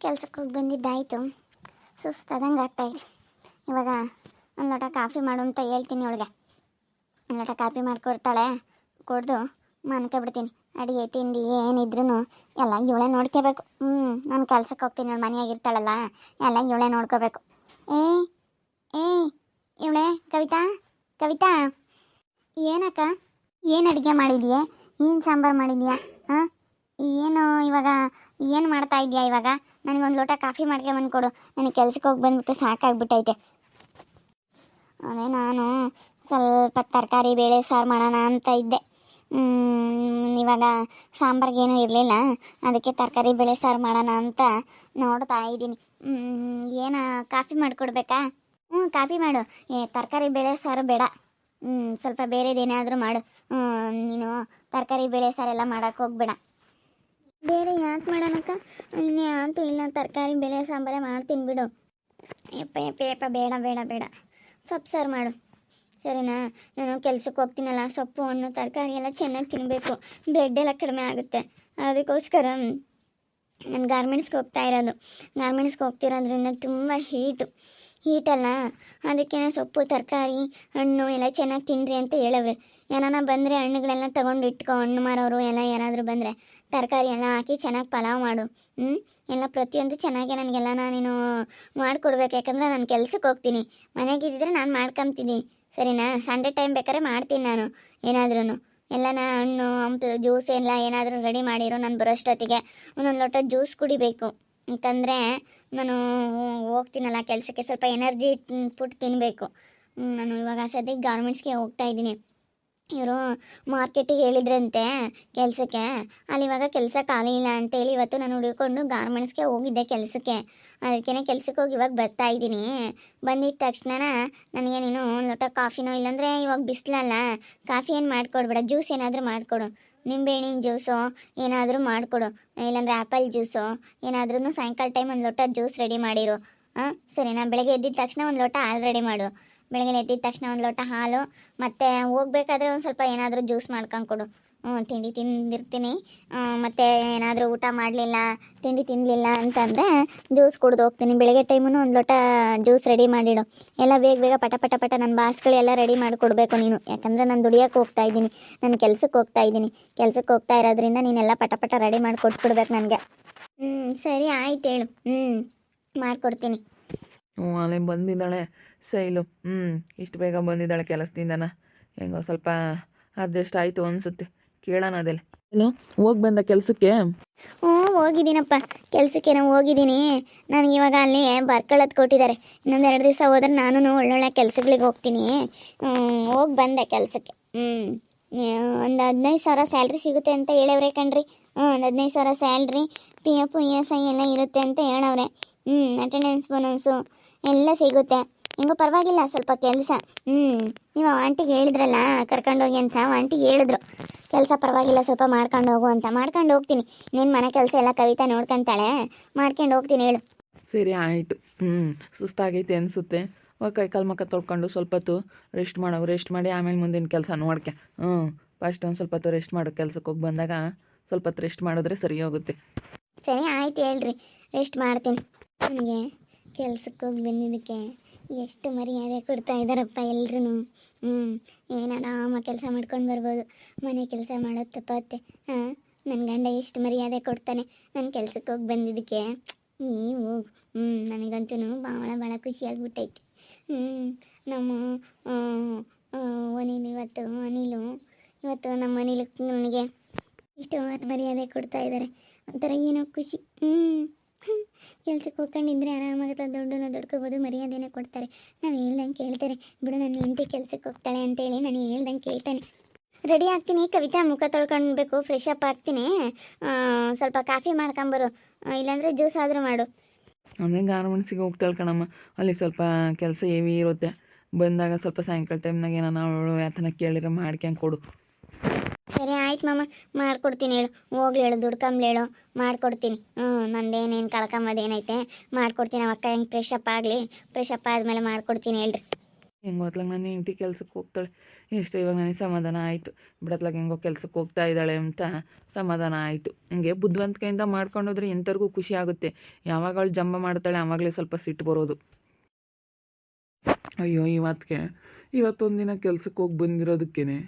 ಕೆಲ್ಸಕ್ಕೆ ಹೋಗಿ ಬಂದಿದ್ದಾಯಿತು. ಸುಸ್ತಾದಂಗೆ ಆಗ್ತಾಯಿದೆ. ಇವಾಗ ಒಂದು ಲೋಟ ಕಾಫಿ ಮಾಡು ಅಂತ ಹೇಳ್ತೀನಿ ಅವಳಿಗೆ. ಒಂದು ಲೋಟ ಕಾಫಿ ಮಾಡಿಕೊಡ್ತಾಳೆ. ಕುಡ್ದು ಮನ್ಕೊಬಿಡ್ತೀನಿ. ಅಡುಗೆ ತಿಂಡಿ ಏನಿದ್ರೂ ಎಲ್ಲ ಇವಳೇ ನೋಡ್ಕೋಬೇಕು. ನಾನು ಕೆಲ್ಸಕ್ಕೆ ಹೋಗ್ತೀನಿ, ಅವಳು ಮನೆಯಾಗಿರ್ತಾಳಲ್ಲ, ಎಲ್ಲ ಇವಳೇ ನೋಡ್ಕೋಬೇಕು. ಏಯ್ ಏಯ್ ಇವಳೇ ಕವಿತಾ, ಕವಿತಾ, ಏನಕ್ಕ? ಏನು ಅಡುಗೆ ಮಾಡಿದ್ಯಾ? ಏನು ಸಾಂಬಾರು ಮಾಡಿದ್ಯಾ? ಹಾಂ, ಏನು ಇವಾಗ ಏನು ಮಾಡ್ತಾ ಇದೆಯಾ? ಇವಾಗ ನನಗೊಂದು ಲೋಟ ಕಾಫಿ ಮಾಡ್ಕೊಂಬಂದ್ಕೊಡು. ನನಗೆ ಕೆಲ್ಸಕ್ಕೆ ಹೋಗಿ ಬಂದುಬಿಟ್ಟು ಸಾಕಾಗ್ಬಿಟ್ಟೈತೆ. ಅದೇ ನಾನು ಸ್ವಲ್ಪ ತರಕಾರಿ ಬೇಳೆ ಸಾರು ಮಾಡೋಣ ಅಂತ ಇದ್ದೆ. ಇವಾಗ ಸಾಂಬಾರಿಗೇನೂ ಇರಲಿಲ್ಲ, ಅದಕ್ಕೆ ತರಕಾರಿ ಬೇಳೆ ಸಾರು ಮಾಡೋಣ ಅಂತ ನೋಡ್ತಾ ಇದ್ದೀನಿ. ಏನು ಕಾಫಿ ಮಾಡಿಕೊಡ್ಬೇಕಾ? ಕಾಫಿ ಮಾಡು. ತರಕಾರಿ ಬೇಳೆ ಸಾರು ಬೇಡ, ಸ್ವಲ್ಪ ಬೇರೆದೇನಾದರೂ ಮಾಡು. ನೀನು ತರಕಾರಿ ಬೇಳೆ ಸಾರೆಲ್ಲ ಮಾಡೋಕ್ಕೆ ಹೋಗ್ಬೇಡ. ಬೇರೆ ಯಾಕೆ ಮಾಡೋಣಕ್ಕ? ಇನ್ನೇಂತೂ ಇಲ್ಲ, ತರಕಾರಿ ಬೇಳೆ ಸಾಂಬಾರೇ ಮಾಡ್ತೀನಿ ಬಿಡು. ಯಪ್ಪ ಬೇಡ ಬೇಡ ಬೇಡ, ಸೊಪ್ಪು ಸಾರು ಮಾಡು, ಸರಿನಾ? ನಾನು ಕೆಲ್ಸಕ್ಕೆ ಹೋಗ್ತೀನಲ್ಲ, ಸೊಪ್ಪು ಹಣ್ಣು ತರಕಾರಿ ಎಲ್ಲ ಚೆನ್ನಾಗಿ ತಿನ್ನಬೇಕು, ಬ್ಲಡ್ ಎಲ್ಲ ಕಡಿಮೆ ಆಗುತ್ತೆ. ಅದಕ್ಕೋಸ್ಕರ ನಾನು ಗಾರ್ಮೆಂಟ್ಸ್ಗೆ ಹೋಗ್ತಾ ಇರೋದು. ಗಾರ್ಮೆಂಟ್ಸ್ಗೆ ಹೋಗ್ತಿರೋದ್ರಿಂದ ತುಂಬ ಹೀಟಲ್ಲ, ಅದಕ್ಕೆ ಸೊಪ್ಪು ತರಕಾರಿ ಹಣ್ಣು ಎಲ್ಲ ಚೆನ್ನಾಗಿ ತಿನ್ನಿರಿ ಅಂತ ಹೇಳವ್ರೆ. ಏನಾನ ಬಂದರೆ ಹಣ್ಣುಗಳೆಲ್ಲ ತೊಗೊಂಡು ಇಟ್ಕೊ, ಹಣ್ಣು ಮಾರೋರು ಎಲ್ಲ ಯಾರಾದರೂ ಬಂದರೆ ತರಕಾರಿ ಎಲ್ಲ ಹಾಕಿ ಚೆನ್ನಾಗಿ ಪಲಾವ್ ಮಾಡು. ಎಲ್ಲ ಪ್ರತಿಯೊಂದು ಚೆನ್ನಾಗಿ ನನಗೆಲ್ಲ ನೀನು ಮಾಡಿಕೊಡ್ಬೇಕು. ಯಾಕಂದರೆ ನಾನು ಕೆಲ್ಸಕ್ಕೆ ಹೋಗ್ತೀನಿ. ಮನೆಗಿದ್ದರೆ ನಾನು ಮಾಡ್ಕೊಂತೀನಿ, ಸರಿನಾ? ಸಂಡೇ ಟೈಮ್ ಬೇಕಾದ್ರೆ ಮಾಡ್ತೀನಿ ನಾನು ಏನಾದ್ರೂ. ಎಲ್ಲನ ಹಣ್ಣು ಹಂಪಲು ಜ್ಯೂಸ್ ಎಲ್ಲ ಏನಾದರೂ ರೆಡಿ ಮಾಡಿರೋ, ನಾನು ಬರೋಷ್ಟೊತ್ತಿಗೆ ಒಂದೊಂದು ಲೋಟ ಜ್ಯೂಸ್ ಕುಡಿಬೇಕು. ಯಾಕಂದರೆ ನಾನು ಹೋಗ್ತೀನಲ್ಲ ಕೆಲಸಕ್ಕೆ, ಸ್ವಲ್ಪ ಎನರ್ಜಿ ಫುಡ್ ತಿನ್ನಬೇಕು. ನಾನು ಇವಾಗ ಸದ್ಯಕ್ಕೆ ಗಾರ್ಮೆಂಟ್ಸ್ಗೆ ಹೋಗ್ತಾ ಇದ್ದೀನಿ. ಇವರು ಮಾರ್ಕೆಟಿಗೆ ಹೇಳಿದ್ರಂತೆ ಕೆಲಸಕ್ಕೆ, ಅಲ್ಲಿ ಇವಾಗ ಕೆಲಸ ಖಾಲಿ ಇಲ್ಲ ಅಂತೇಳಿ ಇವತ್ತು ನಾನು ಹುಡುಕೊಂಡು ಗಾರ್ಮೆಂಟ್ಸ್ಗೆ ಹೋಗಿದ್ದೆ ಕೆಲಸಕ್ಕೆ. ಅದಕ್ಕೇ ಕೆಲ್ಸಕ್ಕೆ ಹೋಗಿ ಇವಾಗ ಬರ್ತಾ ಇದ್ದೀನಿ. ಬಂದಿದ್ದ ತಕ್ಷಣ ನನಗೆ ನೀನು ಒಂದು ಲೋಟ ಕಾಫಿನೋ, ಇಲ್ಲಾಂದರೆ ಇವಾಗ ಬಿಸಿಲಲ್ಲ, ಕಾಫಿ ಏನು ಮಾಡಿಕೊಡ್ಬೇಡ, ಜ್ಯೂಸ್ ಏನಾದರೂ ಮಾಡಿಕೊಡು. ನಿಂಬೆಹಣ್ಣಿನ ಜ್ಯೂಸು ಏನಾದರೂ ಮಾಡಿಕೊಡು, ಇಲ್ಲಾಂದರೆ ಆ್ಯಪಲ್ ಜ್ಯೂಸು ಏನಾದ್ರೂ. ಸಾಯಂಕಾಲ ಟೈಮ್ ಒಂದು ಲೋಟ ಜ್ಯೂಸ್ ರೆಡಿ ಮಾಡಿರು, ಸರಿನಾ? ಬೆಳಗ್ಗೆ ಎದ್ದಿದ ತಕ್ಷಣ ಒಂದು ಲೋಟ ಹಾಲು ರೆಡಿ ಮಾಡು. ಬೆಳಗ್ಗೆ ಎದ್ದಿದ ತಕ್ಷಣ ಒಂದು ಲೋಟ ಹಾಲು, ಮತ್ತು ಹೋಗ್ಬೇಕಾದ್ರೆ ಒಂದು ಸ್ವಲ್ಪ ಏನಾದರೂ ಜ್ಯೂಸ್ ಮಾಡ್ಕೊಂಡು ಕೊಡು. ತಿಂಡಿ ತಿಂದಿರ್ತೀನಿ, ಮತ್ತು ಏನಾದರೂ ಊಟ ಮಾಡಲಿಲ್ಲ, ತಿಂಡಿ ತಿನ್ನಲಿಲ್ಲ ಅಂತಂದರೆ ಜ್ಯೂಸ್ ಕುಡ್ದು ಹೋಗ್ತೀನಿ. ಬೆಳಗ್ಗೆ ಟೈಮೂ ಒಂದು ಲೋಟ ಜ್ಯೂಸ್ ರೆಡಿ ಮಾಡಿಡು. ಎಲ್ಲ ಬೇಗ ಪಟ ನನ್ನ ಬಾಸ್ಗಳೆಲ್ಲ ರೆಡಿ ಮಾಡಿಕೊಡ್ಬೇಕು ನೀನು. ಯಾಕಂದರೆ ನಾನು ದುಡಿಯೋಕ್ಕೆ ಹೋಗ್ತಾ ಇದ್ದೀನಿ, ನಾನು ಕೆಲ್ಸಕ್ಕೆ ಹೋಗ್ತಾ ಇದ್ದೀನಿ. ಕೆಲ್ಸಕ್ಕೆ ಹೋಗ್ತಾ ಇರೋದ್ರಿಂದ ನೀನೆಲ್ಲ ಪಟ ರೆಡಿ ಮಾಡಿ ಕೊಟ್ಬಿಡ್ಬೇಕು ನನಗೆ. ಸರಿ ಆಯ್ತು ಹೇಳು, ಮಾಡಿಕೊಡ್ತೀನಿ. ಅಲ್ಲೇ ಬಂದಿದ್ದಾಳೆ ಶೈಲು. ಇಷ್ಟು ಬೇಗ ಬಂದಿದ್ದಾಳೆ ಕೆಲಸದಿಂದನ. ಹೆಂಗೋ ಸ್ವಲ್ಪ ಅಡ್ಜಸ್ಟ್ ಆಯಿತು ಅನಿಸುತ್ತೆ. ಕೇಳೋಣ ಅದೆಲ್ಲ. ಏನು ಹೋಗಿ ಬಂದ ಕೆಲಸಕ್ಕೆ? ಹೋಗಿದ್ದೀನಪ್ಪ, ಕೆಲಸಕ್ಕೆ ನಾವು ಹೋಗಿದ್ದೀನಿ. ನನಗೆ ಇವಾಗ ಅಲ್ಲಿ ಬರ್ಕೊಳ್ಳೋದು ಕೊಟ್ಟಿದ್ದಾರೆ. ಇನ್ನೊಂದು 2 ದಿವಸ ಹೋದ್ರೆ ನಾನು ಒಳ್ಳೊಳ್ಳೆ ಕೆಲಸಗಳಿಗೆ ಹೋಗ್ತೀನಿ. ಹೋಗಿ ಬಂದೆ ಕೆಲಸಕ್ಕೆ. ಒಂದು 15,000 ಸ್ಯಾಲ್ರಿ ಸಿಗುತ್ತೆ ಅಂತ ಹೇಳವ್ರೆ ಕಣ್ರಿ. ಒಂದು 15,000 ಸ್ಯಾಲ್ರಿ, PF ESI ಎಲ್ಲ ಇರುತ್ತೆ ಅಂತ ಹೇಳವ್ರೆ. ಅಟೆಂಡೆನ್ಸ್ ಬೋನಸ್ಸು ಎಲ್ಲ ಸಿಗುತ್ತೆ. ಹೆಂಗೋ ಪರವಾಗಿಲ್ಲ, ಸ್ವಲ್ಪ ಕೆಲಸ. ನೀವು ಆಂಟಿಗೆ ಹೇಳಿದ್ರಲ್ಲ ಕರ್ಕೊಂಡೋಗಿ ಅಂತ, ಆಂಟಿಗೆ ಹೇಳಿದ್ರು ಕೆಲಸ ಪರವಾಗಿಲ್ಲ, ಸ್ವಲ್ಪ ಮಾಡ್ಕೊಂಡು ಹೋಗು ಅಂತ. ಮಾಡ್ಕೊಂಡು ಹೋಗ್ತೀನಿ. ನಿನ್ನ ಮನೆ ಕೆಲಸ ಎಲ್ಲ ಕವಿತಾ ನೋಡ್ಕೊಂತಾಳೆ, ಮಾಡ್ಕೊಂಡು ಹೋಗ್ತೀನಿ ಹೇಳು. ಸರಿ ಆಯಿತು. ಸುಸ್ತಾಗೈತೆ ಅನಿಸುತ್ತೆ. ಕೈ ಕಾಲು ಮುಖ ತೊಳ್ಕೊಂಡು ಸ್ವಲ್ಪ ಹೊತ್ತು ರೆಸ್ಟ್ ಮಾಡಿ ಆಮೇಲೆ ಮುಂದಿನ ಕೆಲಸ ನೋಡ್ಕೆ. ಫಸ್ಟ್ ಒಂದು ಸ್ವಲ್ಪ ಹೊತ್ತು ರೆಸ್ಟ್ ಮಾಡು. ಕೆಲ್ಸಕ್ಕೆ ಹೋಗಿ ಬಂದಾಗ ಸ್ವಲ್ಪ ಹೊತ್ತು ರೆಸ್ಟ್ ಮಾಡಿದ್ರೆ ಸರಿ ಹೋಗುತ್ತೆ. ಸರಿ ಆಯ್ತು ಹೇಳ್ರಿ, ರೆಸ್ಟ್ ಮಾಡ್ತೀನಿ. ನನಗೆ ಕೆಲ್ಸಕ್ಕೆ ಹೋಗಿ ಬಂದಿದ್ದಕ್ಕೆ ಎಷ್ಟು ಮರ್ಯಾದೆ ಕೊಡ್ತಾ ಇದ್ದಾರಪ್ಪ ಎಲ್ರೂ. ಏನು ಆರಾಮಾಗಿ ಕೆಲಸ ಮಾಡ್ಕೊಂಡು ಬರ್ಬೋದು. ಮನೆ ಕೆಲಸ ಮಾಡೋದು ತಪ್ಪತ್ತೆ. ನನ್ನ ಗಂಡ ಎಷ್ಟು ಮರ್ಯಾದೆ ಕೊಡ್ತಾನೆ ನಾನು ಕೆಲ್ಸಕ್ಕೆ ಹೋಗಿ ಬಂದಿದ್ದಕ್ಕೆ. ನನಗಂತೂ ಭಾಳ ಖುಷಿಯಾಗ್ಬಿಟ್ಟೈತಿ. ನಮ್ಮ ಇವತ್ತು ನಮ್ಮ ಅನಿಲು ನನಗೆ ಇಷ್ಟು ಮರ್ಯಾದೆ ಕೊಡ್ತಾ ಇದ್ದಾರೆ. ಒಂಥರ ಏನೋ ಖುಷಿ. ಕೆಲ್ಸಕ್ಕೆ ಹೋಗ್ಕೊಂಡಿದ್ರೆ ಆರಾಮಾಗಿ ದೊಡ್ಕೋಬೋದು, ಮರ್ಯಾದೆನೇ ಕೊಡ್ತಾರೆ. ನಾವು ಹೇಳ್ದಂಗೆ ಕೇಳ್ತಾರೆ ಬಿಡು. ನನ್ನ ಹೆಂಡತಿ ಕೆಲ್ಸಕ್ಕೆ ಹೋಗ್ತಾಳೆ ಅಂತೇಳಿ ನಾನು ಹೇಳ್ದಂಗೆ ಕೇಳ್ತಾನೆ. ರೆಡಿ ಆಗ್ತೀನಿ ಕವಿತಾ, ಮುಖ ತೊಳ್ಕೊಳ್ಬೇಕು, ಫ್ರೆಶ್ ಅಪ್ ಆಗ್ತೀನಿ. ಸ್ವಲ್ಪ ಕಾಫಿ ಮಾಡ್ಕೊಂಬರು, ಇಲ್ಲಾಂದರೆ ಜ್ಯೂಸ್ ಆದರೂ ಮಾಡು. ಅಂದರೆ ಗಾರ್ಮೆಂಟ್ಸಿಗೆ ಹೋಗ್ತಾಳೆ ಕಣಮ್ಮ, ಅಲ್ಲಿ ಸ್ವಲ್ಪ ಕೆಲಸ ಹೆವಿ ಇರುತ್ತೆ. ಬಂದಾಗ ಸ್ವಲ್ಪ ಸಾಯಂಕಾಲ ಟೈಮ್ನಾಗ ಏನೋ ಅವಳು ಯಾತನ ಕೇಳಿರೋ ಮಾಡ್ಕೊಂಡು ಕೊಡು. ಸರಿ ಆಯ್ತು ಮಾಮ, ಮಾಡ್ಕೊಡ್ತೀನಿ ಹೇಳು. ಹೋಗ್ಲಿ ಹೇಳು, ದುಡ್ಕೊಂಬ್ಲಿ ಹೇಳು, ಮಾಡ್ಕೊಡ್ತೀನಿ. ನಂದೇನೇನು ಕಳ್ಕೊಂಬೋದೇನೈತೆ ಮಾಡ್ಕೊಡ್ತೀನಿ. ಅಕ್ಕ ಹೆಂಗೆ ಫ್ರೆಶ್ ಅಪ್ ಆಗಲಿ, ಫ್ರೆಶ್ ಅಪ್ ಆದಮೇಲೆ ಮಾಡ್ಕೊಡ್ತೀನಿ ಹೇಳ್ರಿ. ಹೆಂಗೋ ಹೊತ್ಲಾಗ ನನ್ನ ಹೆಂಡತಿ ಕೆಲ್ಸಕ್ಕೆ ಹೋಗ್ತಾಳೆ, ಎಷ್ಟು ಇವಾಗ ನನಗೆ ಸಮಾಧಾನ ಆಯಿತು. ಬಿಡತ್ಲಾಗ ಹೆಂಗೋ ಕೆಲ್ಸಕ್ಕೆ ಹೋಗ್ತಾ ಇದ್ದಾಳೆ ಅಂತ ಸಮಾಧಾನ ಆಯಿತು. ಹಿಂಗೆ ಬುದ್ಧಿವಂತಿಕೆಯಿಂದ ಮಾಡ್ಕೊಂಡೋದ್ರೆ ಎಂಥವ್ರಿಗೂ ಖುಷಿ ಆಗುತ್ತೆ. ಯಾವಾಗ ಅವಳು ಜಂಬ ಮಾಡ್ತಾಳೆ ಆವಾಗಲೇ ಸ್ವಲ್ಪ ಸಿಟ್ಟು ಬರೋದು. ಅಯ್ಯೋ ಇವತ್ತೊಂದಿನ ಕೆಲ್ಸಕ್ಕೆ ಹೋಗಿ ಬಂದಿರೋದಕ್ಕೇ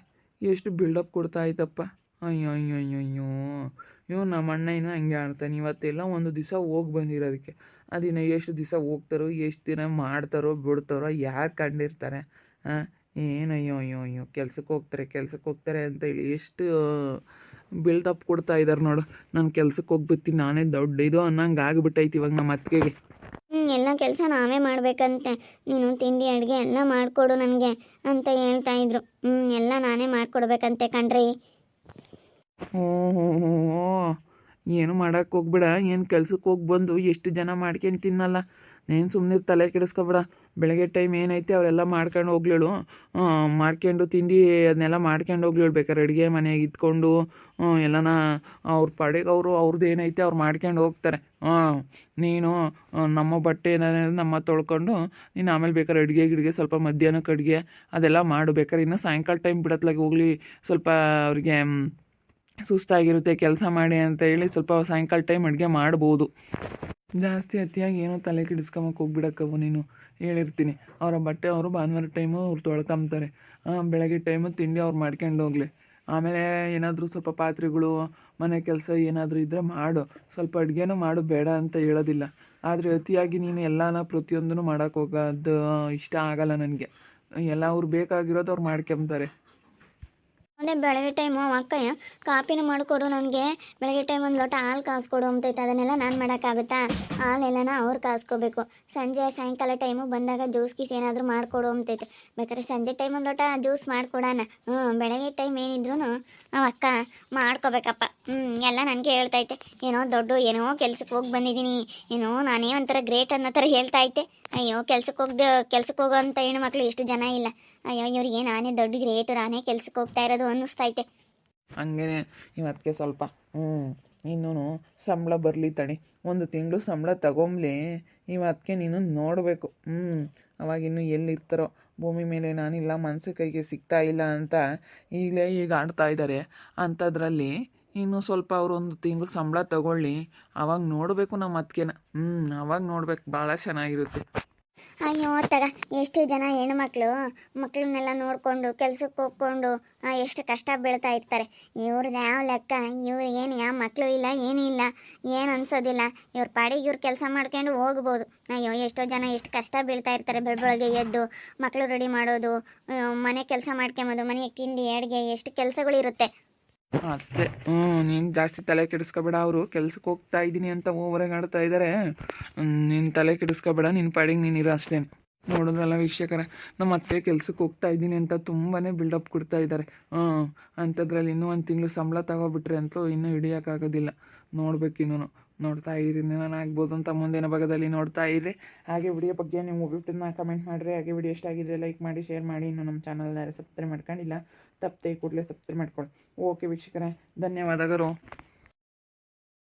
ಎಷ್ಟು ಬಿಲ್ಡಪ್ ಕೊಡ್ತಾ ಆಯ್ತಪ್ಪ. ಅಯ್ಯೋ ಅಯ್ಯೋ ಅಯ್ಯೋ ಅಯ್ಯೋ ಇವ್ ನಮ್ಮ ಅಣ್ಣ ಇನ್ನೂ ಹಂಗೆ ಆಡ್ತಾನೆ. ಇವತ್ತೆಲ್ಲ ಒಂದು ದಿವಸ ಹೋಗಿ ಬಂದಿರೋದಕ್ಕೆ ಅದಿನ್ನು ಎಷ್ಟು ದಿವಸ ಹೋಗ್ತಾರೋ, ಎಷ್ಟು ದಿನ ಮಾಡ್ತಾರೋ ಬಿಡ್ತಾರೋ ಯಾರು ಕಂಡಿರ್ತಾರೆ. ಏನು ಅಯ್ಯೋ ಅಯ್ಯೋ ಅಯ್ಯೋ ಕೆಲ್ಸಕ್ಕೆ ಹೋಗ್ತಾರೆ ಅಂತೇಳಿ ಎಷ್ಟು ಬಿಲ್ಡಪ್ ಕೊಡ್ತಾ ಇದ್ದಾರೆ ನೋಡು. ನಾನು ಕೆಲ್ಸಕ್ಕೆ ಹೋಗ್ಬಿಡ್ತೀನಿ, ನಾನೇ ದೊಡ್ಡ ಇದು ಅನ್ನಂಗೆ ಆಗಿಬಿಟ್ಟೈತಿ ಇವಾಗ ನಮ್ಮ ಅತ್ತಿಗೆಗೆ. ಎಲ್ಲ ಕೆಲಸ ನಾವೇ ಮಾಡಬೇಕಂತೆ, ನೀನು ತಿಂಡಿ ಅಡುಗೆ ಎಲ್ಲ ಮಾಡಿಕೊಡು ನನಗೆ ಅಂತ ಹೇಳ್ತಾ ಇದ್ರು. ಎಲ್ಲ ನಾನೇ ಮಾಡಿಕೊಡ್ಬೇಕಂತೆ ಕಣ್ರಿ. ಓ ಏನು ಮಾಡೋಕ್ಕೆ ಹೋಗ್ಬೇಡ. ಏನು ಕೆಲ್ಸಕ್ಕೆ ಹೋಗಿ ಬಂದು ಎಷ್ಟು ಜನ ಮಾಡ್ಕೊಂಡು ತಿನ್ನಲ್ಲ. ನೀನು ಸುಮ್ಮನೆ ತಲೆ ಕೆಡಿಸ್ಕೊಬೇಡ. ಬೆಳಗ್ಗೆ ಟೈಮ್ ಏನೈತೆ ಅವರೆಲ್ಲ ಮಾಡ್ಕೊಂಡು ಹೋಗ್ಲೇಳು, ಮಾಡ್ಕೊಂಡು ತಿಂಡಿ ಅದನ್ನೆಲ್ಲ ಮಾಡ್ಕೊಂಡು ಹೋಗ್ಲೇಳು. ಬೇಕಾದ್ರೆ ಅಡುಗೆ ಮನೆಗೆ ಇದ್ಕೊಂಡು ಎಲ್ಲನ ಅವ್ರ ಪಾಡಿಗೆ ಅವ್ರದ್ದು ಏನೈತೆ ಅವ್ರು ಮಾಡ್ಕೊಂಡು ಹೋಗ್ತಾರೆ. ನೀನು ನಮ್ಮ ಬಟ್ಟೆ ಏನಾದ್ರು ನಮ್ಮ ತೊಳ್ಕೊಂಡು ನೀನು ಆಮೇಲೆ ಬೇಕಾದ್ರೆ ಅಡುಗೆ ಸ್ವಲ್ಪ ಮಧ್ಯಾಹ್ನಕ್ಕೆ ಅಡುಗೆ ಅದೆಲ್ಲ ಮಾಡು. ಬೇಕಾದ್ರೆ ಇನ್ನು ಸಾಯಂಕಾಲ ಟೈಮ್ ಬಿಡತ್ಲಾಗ ಹೋಗ್ಲಿ, ಸ್ವಲ್ಪ ಅವ್ರಿಗೆ ಸುಸ್ತಾಗಿರುತ್ತೆ ಕೆಲಸ ಮಾಡಿ ಅಂತ ಹೇಳಿ ಸ್ವಲ್ಪ ಸಾಯಂಕಾಲ ಟೈಮ್ ಅಡುಗೆ ಮಾಡ್ಬೋದು. ಜಾಸ್ತಿ ಅತಿಯಾಗಿ ಏನೋ ತಲೆ ಕೆಡಿಸ್ಕೊಂಬಕ್ಕೆ ಹೋಗ್ಬಿಡಕ್ಕವು. ನೀನು ಹೇಳಿರ್ತೀನಿ, ಅವರ ಬಟ್ಟೆ ಅವರು ಭಾನುವಾರ ಟೈಮು ಅವ್ರು ತೊಳ್ಕೊಂತಾರೆ, ಬೆಳಗ್ಗೆ ಟೈಮು ತಿಂಡಿ ಅವ್ರು ಮಾಡ್ಕೊಂಡು ಹೋಗ್ಲಿ. ಆಮೇಲೆ ಏನಾದರೂ ಸ್ವಲ್ಪ ಪಾತ್ರೆಗಳು ಮನೆ ಕೆಲಸ ಏನಾದರೂ ಇದ್ದರೆ ಮಾಡು, ಸ್ವಲ್ಪ ಅಡುಗೆನೂ ಮಾಡು, ಬೇಡ ಅಂತ ಹೇಳೋದಿಲ್ಲ. ಆದರೆ ಅತಿಯಾಗಿ ನೀನು ಎಲ್ಲನ ಪ್ರತಿಯೊಂದೂ ಮಾಡೋಕ್ಕೆ ಹೋಗೋದು ಇಷ್ಟ ಆಗಲ್ಲ ನನಗೆ. ಎಲ್ಲ ಅವ್ರು ಬೇಕಾಗಿರೋದು ಅವ್ರು ಮಾಡ್ಕೊಂತಾರೆ. ಅದೇ ಬೆಳಗ್ಗೆ ಟೈಮು ಅಕ್ಕಯ್ಯ ಕಾಪಿನ ಮಾಡಿಕೊಡು ನನಗೆ, ಬೆಳಗ್ಗೆ ಟೈಮ್ ಒಂದು ಲೋಟ ಹಾಲು ಕಾಸ್ಕೊಡು ಅಂತೈತೆ. ಅದನ್ನೆಲ್ಲ ನಾನು ಮಾಡೋಕ್ಕಾಗುತ್ತಾ? ಹಾಲೆಲ್ಲನ ಅವ್ರು ಕಾಸ್ಕೋಬೇಕು. ಸಾಯಂಕಾಲ ಟೈಮು ಬಂದಾಗ ಜ್ಯೂಸ್ ಗೀಸ್ ಏನಾದರೂ ಮಾಡಿಕೊಡು ಅಂತೈತೆ. ಬೇಕಾದ್ರೆ ಸಂಜೆ ಟೈಮ್ ಒಂದು ಲೋಟ ಜ್ಯೂಸ್ ಮಾಡಿಕೊಡೋಣ. ಬೆಳಗ್ಗೆ ಟೈಮ್ ಏನಿದ್ರು ಅಕ್ಕ ಮಾಡ್ಕೋಬೇಕಪ್ಪ. ಎಲ್ಲ ನನಗೆ ಹೇಳ್ತೈತೆ, ಏನೋ ಕೆಲ್ಸಕ್ಕೆ ಹೋಗಿ ಬಂದಿದ್ದೀನಿ, ನಾನೇ ಒಂಥರ ಗ್ರೇಟ್ ಅನ್ನೋ ಥರ ಹೇಳ್ತೈತೆ. ಅಯ್ಯೋ ಕೆಲ್ಸಕ್ಕೆ ಹೋಗೋ ಅಂಥ ಹೆಣ್ಮಕ್ಳು ಎಷ್ಟು ಜನ ಇಲ್ಲ. ಅಯ್ಯೋ ಇವ್ರಿಗೆ ನಾನೇ ದೊಡ್ಡ ಗ್ರೇಟು, ನಾನೇ ಕೆಲ್ಸಕ್ಕೆ ಹೋಗ್ತಾ ಇರೋದು ಅನ್ನಿಸ್ತೈತೆ. ಹಂಗೇನೆ ಇವತ್ತಿಗೆ ಸ್ವಲ್ಪ ಇನ್ನೂ ಸಂಬಳ ಬರಲಿ ತಡಿ, ಒಂದು ತಿಂಗಳು ಸಂಬಳ ತಗೊಂಬ್ಲಿ. ಇವತ್ತಿಗೆ ನೀನು ನೋಡಬೇಕು. ಅವಾಗ ಇನ್ನೂ ಎಲ್ಲಿರ್ತಾರೋ ಭೂಮಿ ಮೇಲೆ, ನಾನಿಲ್ಲ ಮನಸ್ಸು ಕೈಗೆ ಸಿಗ್ತಾ ಇಲ್ಲ ಅಂತ ಈಗ ಆಡ್ತಾ ಇದ್ದಾರೆ. ಅಂಥದ್ರಲ್ಲಿ ಇನ್ನೂ ಸ್ವಲ್ಪ ಅವರು ಒಂದು ತಿಂಗಳು ಸಂಬಳ ತಗೊಳ್ಳಿ, ಅವಾಗ ನೋಡಬೇಕು ನಮ್ಮ ಅತ್ತಿಗೆನ. ಅವಾಗ ನೋಡ್ಬೇಕು, ಭಾಳ ಚೆನ್ನಾಗಿರುತ್ತೆ. ಅಯ್ಯೋ ಎಷ್ಟು ಜನ ಹೆಣ್ಮಕ್ಳು ಮಕ್ಕಳನ್ನೆಲ್ಲ ನೋಡಿಕೊಂಡು ಕೆಲ್ಸಕ್ಕೆ ಹೋಗ್ಕೊಂಡು ಎಷ್ಟು ಕಷ್ಟ ಬೀಳ್ತಾ ಇರ್ತಾರೆ. ಇವ್ರದ್ದು ಯಾವ ಲೆಕ್ಕ? ಇವ್ರಿಗೇನು ಯಾವ ಮಕ್ಕಳು ಇಲ್ಲ, ಏನೂ ಇಲ್ಲ, ಏನು ಅನ್ಸೋದಿಲ್ಲ. ಇವ್ರ ಪಾಡಿಗೆ ಇವ್ರು ಕೆಲಸ ಮಾಡ್ಕೊಂಡು ಹೋಗ್ಬೋದು. ಅಯ್ಯೋ ಎಷ್ಟೋ ಜನ ಎಷ್ಟು ಕಷ್ಟ ಬೀಳ್ತಾ ಇರ್ತಾರೆ. ಬೆಳಗ್ಗೆ ಎದ್ದು ಮಕ್ಕಳು ರೆಡಿ ಮಾಡೋದು, ಮನೆ ಕೆಲಸ ಮಾಡ್ಕೊಂಬೋದು, ಮನೆಗೆ ತಿಂಡಿ ಅಡುಗೆ, ಎಷ್ಟು ಕೆಲಸಗಳಿರುತ್ತೆ. ಅಷ್ಟೇ. ನೀನು ಜಾಸ್ತಿ ತಲೆ ಕೆಡಿಸ್ಕೊಬೇಡ. ಅವರು ಕೆಲ್ಸಕ್ಕೆ ಹೋಗ್ತಾ ಇದ್ದೀನಿ ಅಂತ ಓವರಾಗಿ ಆಡ್ತಾ ಇದ್ದಾರೆ. ನೀನು ತಲೆ ಕೆಡಿಸ್ಕೊಬೇಡ, ನಿನ್ನ ಪಾಡಿಗೆ ನೀನಿರೋ ಅಷ್ಟೇ. ನೋಡಿದ್ರಲ್ಲ ವೀಕ್ಷಕರ, ನಮ್ಮ ಅತ್ತೆ ಕೆಲ್ಸಕ್ಕೆ ಹೋಗ್ತಾ ಇದ್ದೀನಿ ಅಂತ ತುಂಬಾ ಬಿಲ್ಡಪ್ ಕೊಡ್ತಾ ಇದ್ದಾರೆ. ಅಂಥದ್ರಲ್ಲಿ ಇನ್ನೂ ಒಂದು ತಿಂಗಳು ಸಂಬಳ ತಗೋಬಿಟ್ರೆ ಅಂತೂ ಇನ್ನೂ ಹಿಡಿಯೋಕ್ಕಾಗೋದಿಲ್ಲ. ನೋಡ್ಬೇಕು, ಇನ್ನೂ ನೋಡ್ತಾ ಇರಿ, ನಾನು ಆಗ್ಬೋದು ಅಂತ ಮುಂದಿನ ಭಾಗದಲ್ಲಿ ನೋಡ್ತಾ ಇರಿ. ಹಾಗೆ ವಿಡಿಯೋ ಬಗ್ಗೆ ನೀವು ಒಬ್ಬೊಟ್ಟನ್ನ ಕಮೆಂಟ್ ಮಾಡಿರಿ. ಹಾಗೆ ವಿಡಿಯೋ ಇಷ್ಟ ಆಗಿದ್ರೆ ಲೈಕ್ ಮಾಡಿ, ಶೇರ್ ಮಾಡಿ. ಇನ್ನು ನಮ್ಮ ಚಾನಲ್ನ ಸಬ್ಸ್ಕ್ರೈಬ್ ಮಾಡ್ಕೊಂಡಿಲ್ಲ, ತಪ್ಪದೆ ಕೂಡಲೇ ಸಬ್ಸ್ಕ್ರೈಬ್ ಮಾಡ್ಕೊಳ್ಳಿ. ಓಕೆ ವೀಕ್ಷಕರೇ, ಧನ್ಯವಾದಗಳು.